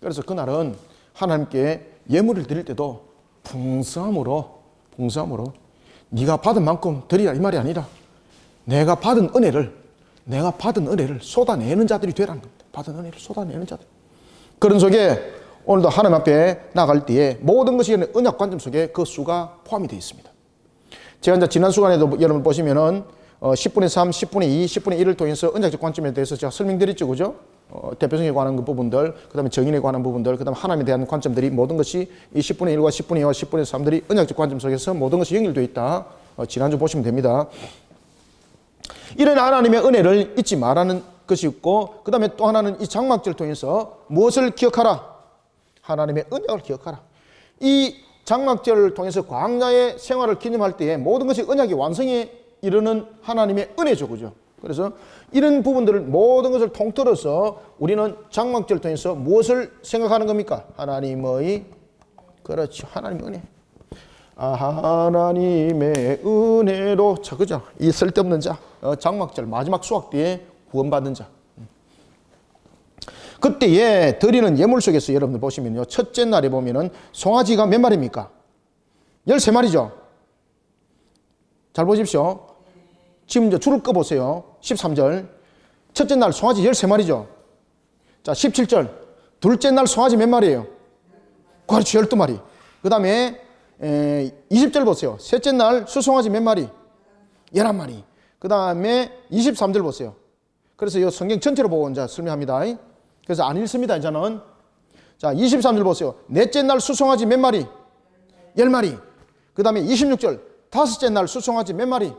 그래서 그날은 하나님께 예물을 드릴 때도 풍성함으로 네가 받은 만큼 드리라 이 말이 아니라 내가 받은 은혜를 쏟아내는 자들이 되라는 겁니다. 받은 은혜를 쏟아내는 자들. 그런 속에 오늘도 하나님 앞에 나갈 때에 모든 것이 언약 관점 속에 그 수가 포함이 되어 있습니다. 제가 이제 지난 시간에도 여러분 보시면은 10분의 3, 10분의 2, 10분의 1을 통해서 언약적 관점에 대해서 제가 설명드렸죠. 그죠? 대표성에 관한 그 부분들, 그 다음에 정인에 관한 부분들, 그 다음에 하나님에 대한 관점들이 모든 것이 이 10분의 1과 10분의 2와 10분의 3들이 언약적 관점 속에서 모든 것이 연결되어 있다. 지난주 보시면 됩니다. 이런 하나님의 은혜를 잊지 말라는 것이 있고, 그 다음에 또 하나는 이 장막절을 통해서 무엇을 기억하라? 하나님의 은약을 기억하라. 이 장막절을 통해서 광야의 생활을 기념할 때에 모든 것이 언약의 완성에 이르는 하나님의 은혜죠. 그죠? 그래서 이런 부분들을 모든 것을 통틀어서 우리는 장막절을 통해서 무엇을 생각하는 겁니까? 하나님의, 그렇죠. 하나님의 은혜. 하나님의 은혜로, 자, 그죠? 이 쓸데없는 자, 장막절 마지막 수확 때에 구원받은 자. 그때에 드리는 예물 속에서 여러분들 보시면요. 첫째 날에 보면은 송아지가 몇 마리입니까? 13마리죠. 잘 보십시오. 지금 이제 줄을 꺼보세요. 13절. 첫째 날 송아지 13마리죠. 자, 17절. 둘째 날 송아지 몇 마리예요? 그렇죠. 12마리. 그 다음에 20절 보세요. 셋째 날 수송아지 몇 마리? 11마리. 그 다음에 23절 보세요. 그래서 이 성경 전체로 보고 이제 설명합니다. 그래서 안 읽습니다, 이제는. 자, 23절 보세요. 넷째 날 수송아지 몇 마리? 10마리. 그 다음에 26절. 다섯째 날 수송아지 몇 마리?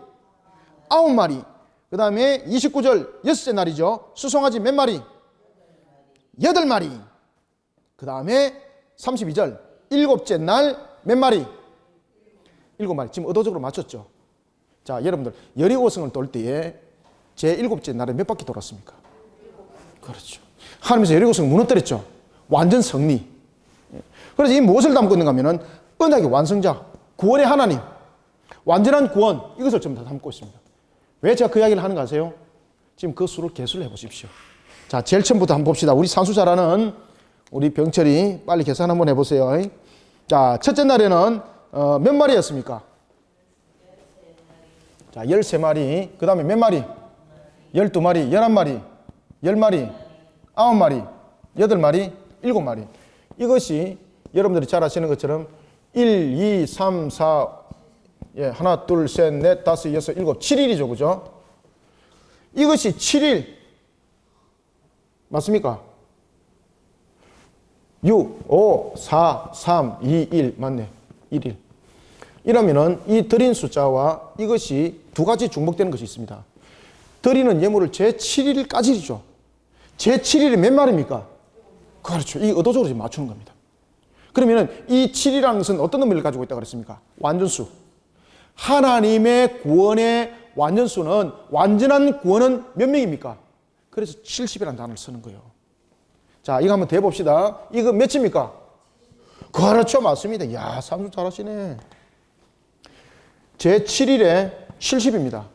9마리. 그 다음에 29절. 여섯째 날이죠. 수송아지 몇 마리? 8마리. 그 다음에 32절. 일곱째 날 몇 마리? 7마리. 지금 의도적으로 맞췄죠. 자, 여러분들 여리고성을 돌 때에 제 7째 날에 몇 바퀴 돌았습니까? 그렇죠. 하나님께서 여리고성을 무너뜨렸죠. 완전 승리. 그래서 이 무엇을 담고 있는가 하면은 언약의 완성자, 구원의 하나님, 완전한 구원, 이것을 전부 다 담고 있습니다. 왜 제가 그 이야기를 하는가 아세요? 지금 그 수를 계수를 해보십시오. 자, 제일 처음부터 한번 봅시다. 우리 산수 잘하는 우리 병철이 빨리 계산 한번 해보세요. 자, 첫째 날에는 몇 마리였습니까? 자, 13마리. 그 다음에 몇 마리? 12마리, 11마리, 10마리, 9마리, 8마리, 7마리. 이것이 여러분들이 잘 아시는 것처럼 1, 2, 3, 4, 하나, 둘, 셋, 넷, 다섯, 여섯, 일곱, 7일이죠. 그죠? 이것이 7일. 맞습니까? 6, 5, 4, 3, 2, 1. 맞네. 1일. 이러면은 이 드린 숫자와 이것이 두 가지 중복되는 것이 있습니다. 드리는 예물을 제7일까지죠. 제7일이 몇 마리입니까? 그렇죠. 이 의도적으로 지금 맞추는 겁니다. 그러면은 이 7이라는 것은 어떤 의미를 가지고 있다고 그랬습니까? 완전수. 하나님의 구원의 완전수는, 완전한 구원은 몇 명입니까? 그래서 70이라는 단어를 쓰는 거예요. 자, 이거 한번 대봅시다. 이거 몇입니까? 그렇죠. 맞습니다. 이야, 삼수 잘하시네. 제7일에 70입니다.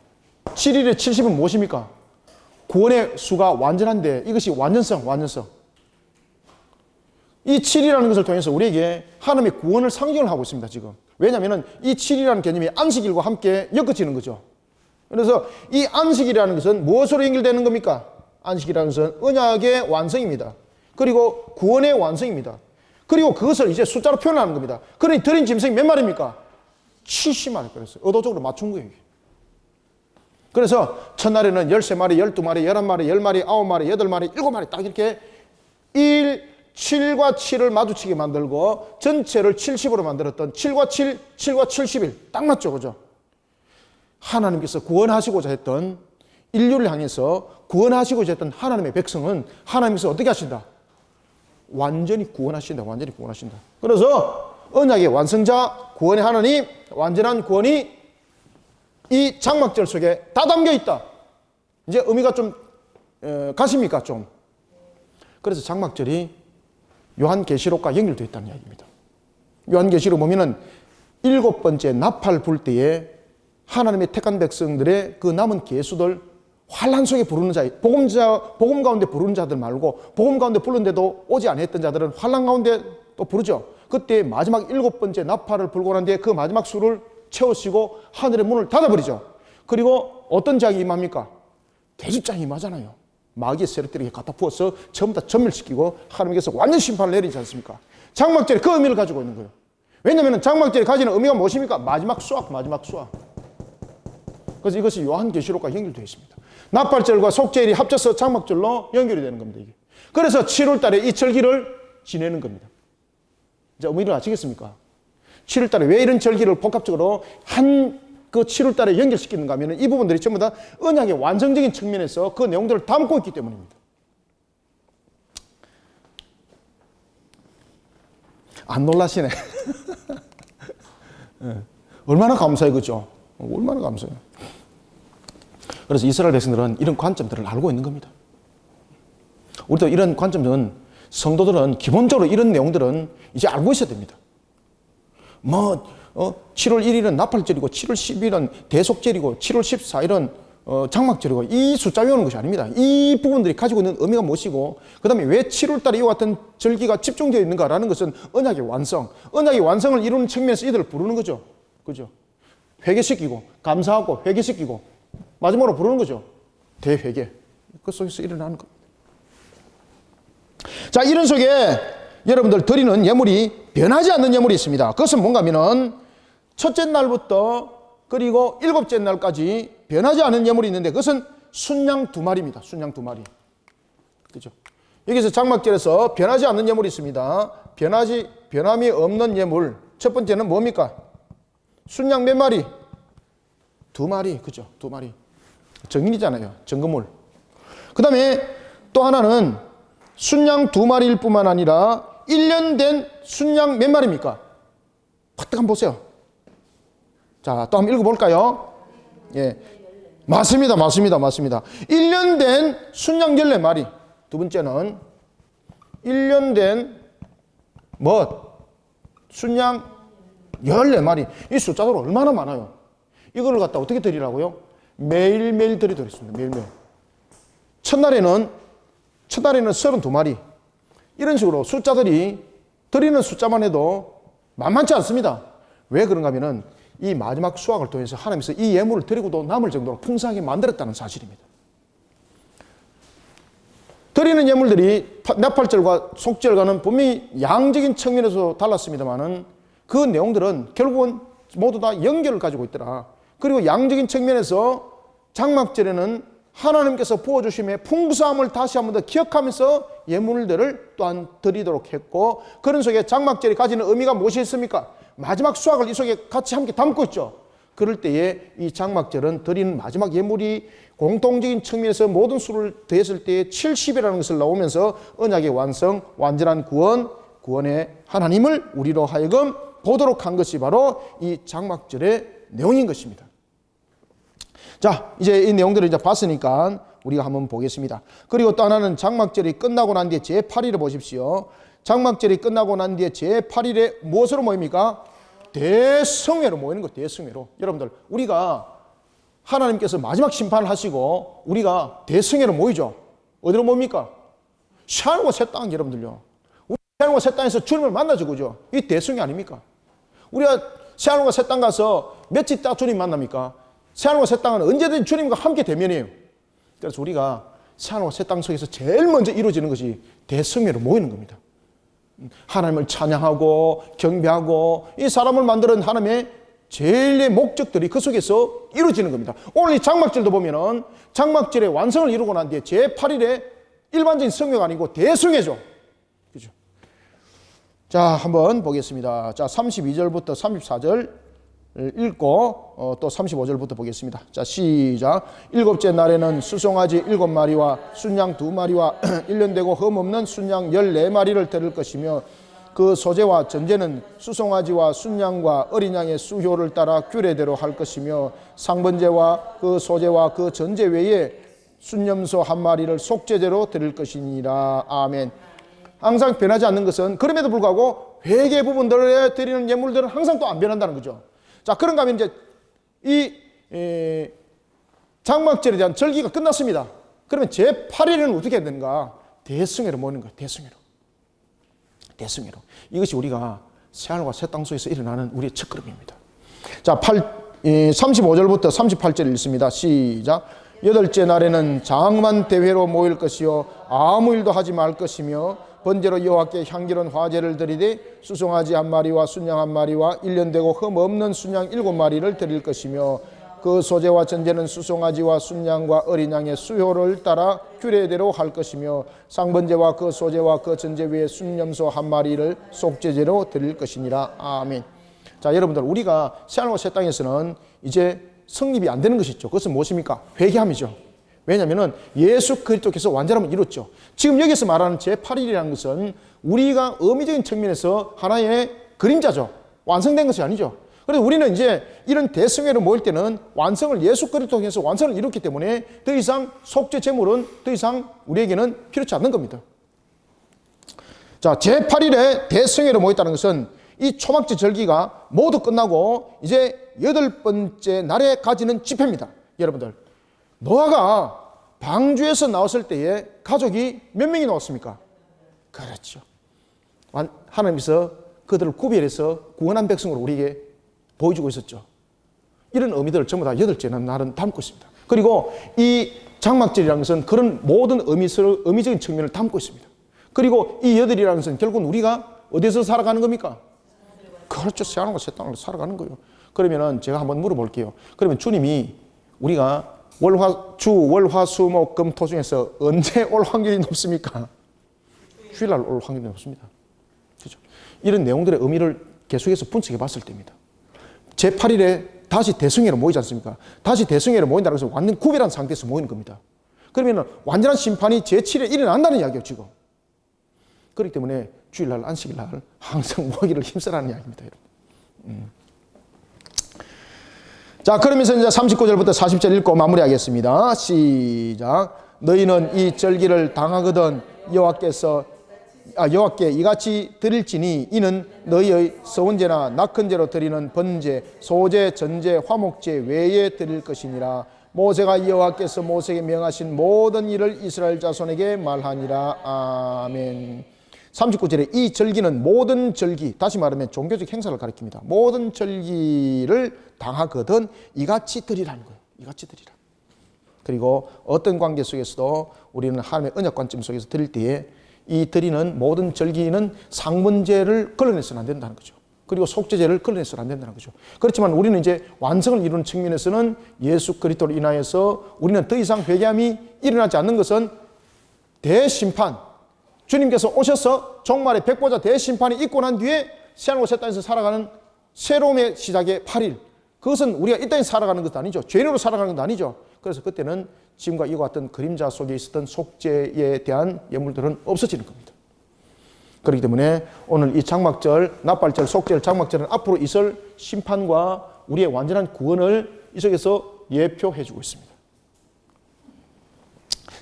7일에 70은 무엇입니까? 구원의 수가 완전한데 이것이 완전성. 이 7이라는 것을 통해서 우리에게 하나님의 구원을 상징을 하고 있습니다. 지금. 왜냐하면 이 7이라는 개념이 안식일과 함께 엮어지는 거죠. 그래서 이 안식일이라는 것은 무엇으로 연결되는 겁니까? 안식이라는 것은 언약의 완성입니다. 그리고 구원의 완성입니다. 그리고 그것을 이제 숫자로 표현하는 겁니다. 그러니 드린 짐승이 몇 마리입니까? 70마리. 그래서 의도적으로 맞춘 거예요. 그래서 첫날에는 13마리, 12마리, 11마리, 10마리, 9마리, 8마리, 7마리 딱 이렇게 7과 7을 마주치게 만들고 전체를 70으로 만들었던 7과 7, 7과 70일 딱 맞죠, 그죠? 하나님께서 구원하시고자 했던 인류를 향해서 구원하시고자 했던 하나님의 백성은 하나님께서 어떻게 하신다? 완전히 구원하신다. 완전히 구원하신다. 그래서 언약의 완성자, 구원의 하나님, 완전한 구원이 이 장막절 속에 다 담겨 있다. 이제 의미가 좀 가십니까? 좀. 그래서 장막절이 요한계시록과 연결되어 있다는 이야기입니다. 요한계시록 보면은 7번째 나팔 불 때에 하나님의 택한 백성들의 그 남은 계수들 환란 속에 부르는 자, 복음 가운데 부르는 자들 말고 복음 가운데 부르는데도 오지 않았던 자들은 환란 가운데 또 부르죠. 그때 마지막 7번째 나팔을 불고 난 뒤에 그 마지막 수를 채우시고 하늘의 문을 닫아버리죠. 그리고 어떤 자가 임합니까? 대집장이 임하잖아요. 마귀의 세력들에게 갖다 부어서 전부 다 전멸시키고 하나님께서 완전 심판을 내리지 않습니까? 장막절이 그 의미를 가지고 있는 거예요. 왜냐하면 장막절이 가지는 의미가 무엇입니까? 마지막 수확, 마지막 수확. 그래서 이것이 요한계시록과 연결되어 있습니다. 나팔절과 속죄일이 합쳐서 장막절로 연결이 되는 겁니다. 이게. 그래서 7월 달에 이 절기를 지내는 겁니다. 이제 의미를 아시겠습니까? 7월 달에 왜 이런 절기를 복합적으로 그 7월 달에 연결시키는가 하면 이 부분들이 전부 다 언약의 완성적인 측면에서 그 내용들을 담고 있기 때문입니다. 안 놀라시네. 네. 얼마나 감사해, 그죠? 얼마나 감사해요. 그래서 이스라엘 백성들은 이런 관점들을 알고 있는 겁니다. 우리도 이런 관점들은, 성도들은 기본적으로 이런 내용들은 이제 알고 있어야 됩니다. 7월 1일은 나팔절이고 7월 10일은 대속절이고 7월 14일은 장막절이고 이 숫자 외우는 것이 아닙니다. 이 부분들이 가지고 있는 의미가 무엇이고 그 다음에 왜 7월 달에 이와 같은 절기가 집중되어 있는가라는 것은 언약의 완성, 언약의 완성을 이루는 측면에서 이들을 부르는 거죠. 그죠? 회개시키고 감사하고 회개시키고 마지막으로 부르는 거죠. 대회개. 그 속에서 일어나는 겁니다. 자, 이런 속에 여러분들 드리는 예물이 변하지 않는 예물이 있습니다. 그것은 뭔가 하면은 첫째 날부터 그리고 7째 날까지 변하지 않은 예물이 있는데 그것은 순양 2마리입니다. 순양 2마리. 그죠? 여기서 장막절에서 변하지 않는 예물이 있습니다. 변함이 없는 예물. 첫 번째는 뭡니까? 순양 몇 마리? 2마리. 그죠? 2마리. 정인이잖아요. 정금물. 그 다음에 또 하나는 순양 2마리일 뿐만 아니라 1년 된 순양 몇 마리입니까? 딱 한번 보세요. 자, 또 한번 읽어볼까요? 예. 맞습니다. 1년 된 순양 14마리. 두 번째는 1년 된 순양 14마리. 이 숫자도 얼마나 많아요. 이걸 갖다 어떻게 드리라고요? 매일매일 드리도록 했습니다. 매일매일. 첫날에는 32마리. 이런 식으로 숫자들이 드리는 숫자만 해도 만만치 않습니다. 왜 그런가 하면은 이 마지막 수확을 통해서 하나님께서 이 예물을 드리고도 남을 정도로 풍성하게 만들었다는 사실입니다. 드리는 예물들이 나팔절과 속절과는 분명히 양적인 측면에서 달랐습니다만은 그 내용들은 결국은 모두 다 연결을 가지고 있더라. 그리고 양적인 측면에서 장막절에는 하나님께서 부어주심의 풍성함을 다시 한 번 더 기억하면서 예물들을 또한 드리도록 했고 그런 속에 장막절이 가지는 의미가 무엇이 있습니까? 마지막 수확을 이 속에 같이 함께 담고 있죠. 그럴 때에 이 장막절은 드리는 마지막 예물이 공통적인 측면에서 모든 수를 더했을 때에 70이라는 것을 나오면서 언약의 완성, 완전한 구원의 하나님을 우리로 하여금 보도록 한 것이 바로 이 장막절의 내용인 것입니다. 자, 이제 이 내용들을 이제 봤으니까 우리가 한번 보겠습니다. 그리고 또 하나는 장막절이 끝나고 난 뒤에 제8일을 보십시오. 장막절이 끝나고 난 뒤에 제8일에 무엇으로 모입니까? 대성회로 모이는 거예요. 대성회로. 여러분들, 우리가 하나님께서 마지막 심판을 하시고 우리가 대성회로 모이죠. 어디로 모입니까? 새하늘과 새 땅, 여러분들요. 우리 새하늘과 새 땅에서 주님을 만나죠. 그죠? 이 대성회 아닙니까? 우리가 새하늘과 새 땅 가서 며칠 있다 주님 만납니까? 새하늘과 새 땅은 언제든지 주님과 함께 대면해요. 그래서 우리가 새하늘과 새 땅 속에서 제일 먼저 이루어지는 것이 대성회로 모이는 겁니다. 하나님을 찬양하고 경배하고 이 사람을 만드는 하나님의 제일의 목적들이 그 속에서 이루어지는 겁니다. 오늘 이 장막절도 보면은 장막절의 완성을 이루고 난 뒤에 제8일에 일반적인 성회가 아니고 대성회죠. 그죠? 자, 한번 보겠습니다. 자, 32절부터 34절 읽고 또 35절부터 보겠습니다. 자, 시작. 일곱째 날에는 수송아지 7마리와 순양 2마리와 1년 되고 흠없는 순양 14마리를 드릴 것이며 그 소재와 전제는 수송아지와 순양과 어린 양의 수효를 따라 규례대로 할 것이며 상번제와 그 소재와 그 전제 외에 순염소 1마리를 속죄제로 드릴 것이니라. 아멘. 항상 변하지 않는 것은 그럼에도 불구하고 회개 부분들에 드리는 예물들은 항상 또 안 변한다는 거죠. 자, 그런가 하면 이제 이 장막절에 대한 절기가 끝났습니다. 그러면 제8일은 어떻게 해야 되는가? 대승회로 모이는 거예요. 대승회로. 이것이 우리가 새하늘과 새 땅 속에서 일어나는 우리의 첫걸음입니다. 자, 35절부터 38절 읽습니다. 시작. 여덟째 날에는 장엄한 대회로 모일 것이요 아무 일도 하지 말 것이며 번제로 여호와께 향기로운 화제를 드리되 수송아지 1마리와 순양 1마리와 1년 되고 흠 없는 순양 7마리를 드릴 것이며 그 소재와 전제는 수송아지와 순양과 어린 양의 수효를 따라 규례대로 할 것이며 상번제와 그 소재와 그 전제 외에 순염소 1마리를 속죄제로 드릴 것이니라. 아멘. 자, 여러분들, 우리가 새하늘과 새 땅에서는 이제 성립이 안 되는 것이 있죠. 그것은 무엇입니까? 회개함이죠. 왜냐하면 예수 그리스도께서 완전함을 이뤘죠. 지금 여기서 말하는 제8일이라는 것은 우리가 의미적인 측면에서 하나의 그림자죠. 완성된 것이 아니죠. 그래서 우리는 이제 이런 대성회를 모일 때는 완성을 예수 그리스도를 통해서 완성을 이뤘기 때문에 더 이상 속죄 제물은 더 이상 우리에게는 필요치 않는 겁니다. 자, 제8일에 대성회를 모였다는 것은 이 초막절 절기가 모두 끝나고 이제 8번째 날에 가지는 집회입니다. 여러분들, 노아가 방주에서 나왔을 때에 가족이 몇 명이 나왔습니까? 그렇죠. 하나님께서 그들을 구별해서 구원한 백성으로 우리에게 보여주고 있었죠. 이런 의미들을 전부 다 8째 날은 담고 있습니다. 그리고 이 장막절이라는 것은 그런 모든 의미적인 측면을 담고 있습니다. 그리고 이 8이라는 것은 결국은 우리가 어디서 살아가는 겁니까? 그렇죠. 새하늘과 새 땅으로 살아가는 거예요. 그러면은 제가 한번 물어볼게요. 그러면 주님이 우리가 월화수목 금토 중에서 언제 올 확률이 높습니까? 주일날 올 확률이 높습니다. 그렇죠? 이런 내용들의 의미를 계속해서 분석해 봤을 때입니다. 제8일에 다시 대성회로 모이지 않습니까? 다시 대성회로 모인다는 것은 완전 구별한 상태에서 모이는 겁니다. 그러면 완전한 심판이 제7일에 일어난다는 이야기예요, 지금. 그렇기 때문에 주일날, 안식일날 항상 모이기를 힘쓰라는 이야기입니다, 여러분. 자, 그러면서 이제 39절부터 40절 읽고 마무리하겠습니다. 시작. 너희는 이 절기를 당하거든 여호와께 이같이 드릴지니 이는 너희의 서원제나 낙헌제로 드리는 번제, 소제, 전제, 화목제 외에 드릴 것이니라. 모세가 여호와께서 모세에게 명하신 모든 일을 이스라엘 자손에게 말하니라. 아멘. 39절에 이 절기는 모든 절기, 다시 말하면 종교적 행사를 가리킵니다. 모든 절기를 당하거든 이같이 드리라는 거예요. 이같이 드리라. 그리고 어떤 관계 속에서도 우리는 하나님의 언약 관점 속에서 드릴 때에 이 드리는 모든 절기는 상문제를 걸러내서는 안 된다는 거죠. 그리고 속죄제를 걸러내서는 안 된다는 거죠. 그렇지만 우리는 이제 완성을 이루는 측면에서는 예수 그리스도로 인하여서 우리는 더 이상 회개함이 일어나지 않는 것은 대심판, 주님께서 오셔서 종말의 백보자 대심판이 있고 난 뒤에 새하늘과 새 땅에서 살아가는 새로움의 시작의 8일, 그것은 우리가 이 땅에 살아가는 것도 아니죠. 죄인으로 살아가는 것도 아니죠. 그래서 그때는 지금과 이와 같은 그림자 속에 있었던 속죄에 대한 예물들은 없어지는 겁니다. 그렇기 때문에 오늘 이 장막절, 납발절, 속죄절, 장막절은 앞으로 있을 심판과 우리의 완전한 구원을 이 속에서 예표해 주고 있습니다.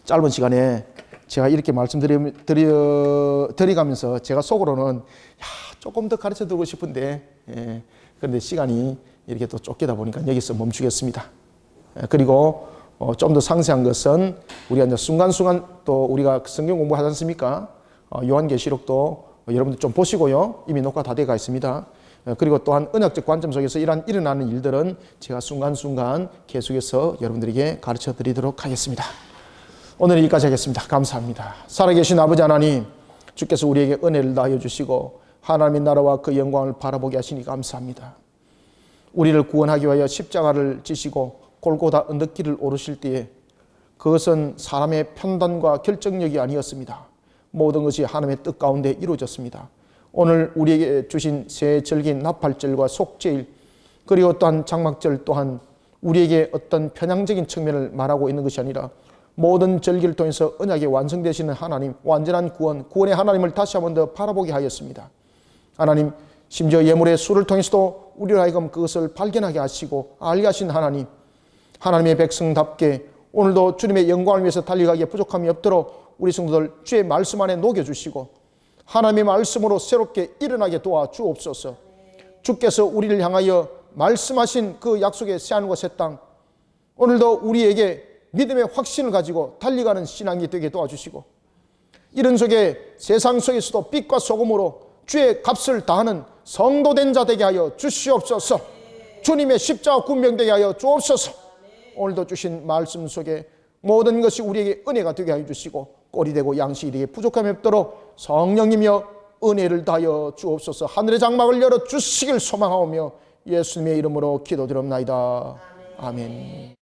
짧은 시간에 제가 이렇게 말씀드리가면서 제가 속으로는 조금 더 가르쳐 드리고 싶은데, 그런데 시간이 이렇게 또 쫓기다 보니까 여기서 멈추겠습니다. 그리고 좀 더 상세한 것은 우리가 이제 순간순간 또 우리가 성경 공부하지 않습니까? 요한계시록도 여러분들 좀 보시고요. 이미 녹화 다 되어 있습니다. 그리고 또한 언약적 관점 속에서 일어나는 일들은 제가 순간순간 계속해서 여러분들에게 가르쳐 드리도록 하겠습니다. 오늘 여기까지 하겠습니다. 감사합니다. 살아계신 아버지 하나님, 주께서 우리에게 은혜를 다하여 주시고 하나님의 나라와 그 영광을 바라보게 하시니 감사합니다. 우리를 구원하기 위하여 십자가를 지시고 골고다 언덕길을 오르실 때에 그것은 사람의 판단과 결정력이 아니었습니다. 모든 것이 하나님의 뜻 가운데 이루어졌습니다. 오늘 우리에게 주신 새 절기인 나팔절과 속죄일, 그리고 또한 장막절 또한 우리에게 어떤 편향적인 측면을 말하고 있는 것이 아니라 모든 절기를 통해서 언약이 완성되시는 하나님, 완전한 구원, 구원의 하나님을 다시 한 번 더 바라보게 하였습니다. 하나님, 심지어 예물의 수를 통해서도 우리로 하여금 그것을 발견하게 하시고 알게 하신 하나님, 하나님의 백성답게 오늘도 주님의 영광을 위해서 달려가기에 부족함이 없도록 우리 성도들 주의 말씀 안에 녹여주시고 하나님의 말씀으로 새롭게 일어나게 도와주옵소서. 주께서 우리를 향하여 말씀하신 그 약속의 새하늘과 새 땅, 오늘도 우리에게 믿음의 확신을 가지고 달려가는 신앙이 되게 도와주시고 이런 속에 세상 속에서도 빛과 소금으로 주의 값을 다하는 성도된 자 되게 하여 주시옵소서. 주님의 십자가 군병되게 하여 주옵소서. 오늘도 주신 말씀 속에 모든 것이 우리에게 은혜가 되게 하여 주시고 꼴이 되고 양식이 되게 부족함이 없도록 성령님이여 은혜를 다하여 주옵소서. 하늘의 장막을 열어 주시길 소망하오며 예수님의 이름으로 기도드립나이다. 아멘.